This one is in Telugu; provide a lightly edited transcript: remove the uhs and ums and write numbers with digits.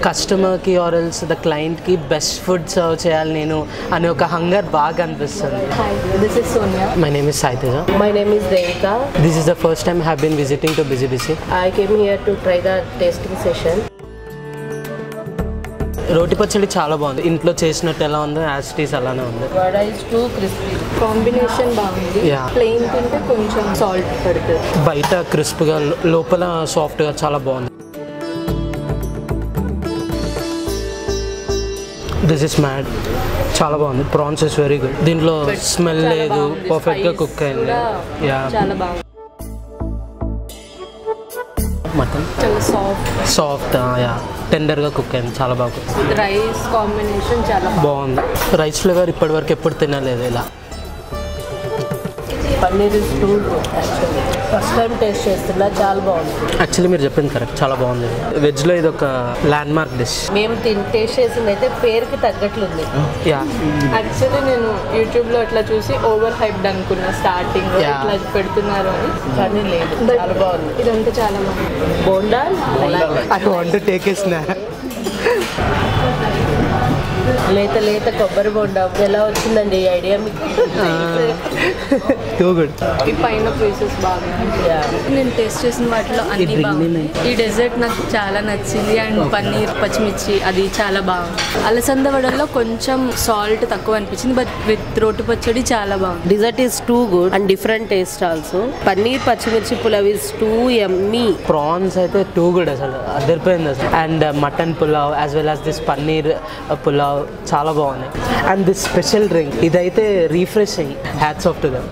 కస్టమర్కి ఆర్ ఎల్స్ ద క్లయింట్కి బెస్ట్ ఫుడ్ సర్వ్ చేయాలి నేను అనే ఒక హంగర్ బాగా అనిపిస్తుంది. Hi, this is Sonia. My name is Sai Teja. My name is Devika. This is the first time I have been visiting to Busy Busy. I came here to try the tasting session. రోటి పచ్చడి చాలా బాగుంది. ఇంట్లో చేసినట్టు ఎలా ఉందో యాజ్ ఇట్ ఈస్ అలానే ఉంది. Vada is too crispy. Combination బాగుంది. Yeah. ప్లెయిన్ తింటే కొంచెం సాల్ట్ పడుతుంది. బయట క్రిస్ప్గా లోపల సాఫ్ట్గా చాలా బాగుంది. దిస్ ఇస్ మ్యాడ్ చాలా బాగుంది. Prawns is very good. దీంట్లో స్మెల్ లేదు, పర్ఫెక్ట్గా కుక్ అయింది. యా చాలా బాగుంది. మటన్ చాలా సాఫ్ట్ యా టెండర్గా కుక్ అయింది. చాలా బాగా రైస్ కాంబినేషన్ చాలా బాగుంది. రైస్ ఫ్లేవర్ ఇప్పటివరకు ఎప్పుడు తినలేదు ఇలా. Paneer is too good actually. First time taste చేస్తున్నా, చాలా బాగుంది. యాక్చువల్లీ మీరు చెప్పింది కరెక్ట్, చాలా బాగుంది. వెజ్లో ఇది ఒక ల్యాండ్ మార్క్ డిష్. మేము టేస్ట్ చేసింది అయితే పేరుకి తగ్గట్లుంది. యా యాక్చువల్లీ నేను యూట్యూబ్లో ఇట్లా చూసి ఓవర్ హైప్డ్ అనుకున్నా స్టార్టింగ్ ఇట్లా పెడుతున్నారు అని, కానీ లేదు, చాలా బాగుంది. ఇదంతా చాలా బాగుంది. Bonda I want to take a snack. లేత లేత కొబ్బరి బోండా ఎలా వచ్చిందండి ఈ ఐడియా మీకు? Too good. ఈ పైన పీసెస్ బాగుంది. నేను టేస్ట్ చేసిన వాటిలో అన్ని బాగుంది. ఈ డెజర్ట్ నాకు చాలా నచ్చింది. అండ్ పన్నీర్ పచ్చిమిర్చి అది చాలా బాగుంది. అలసంద వడల్లో కొంచెం సాల్ట్ తక్కువ అనిపించింది, బట్ విత్ రోటి పచ్చడి చాలా బాగుంది. Dessert is too good and different taste also. Paneer పచ్చిమిర్చి pulao is too yummy. Prawns అయితే టూ గుడ్, అసలు అదిరిపోయింది అసలు. And mutton pulao as well as this paneer pulao చాలా బాగున్నాయి. అండ్ దిస్ స్పెషల్ డ్రింక్ ఇదైతే refreshing. Hats off to them.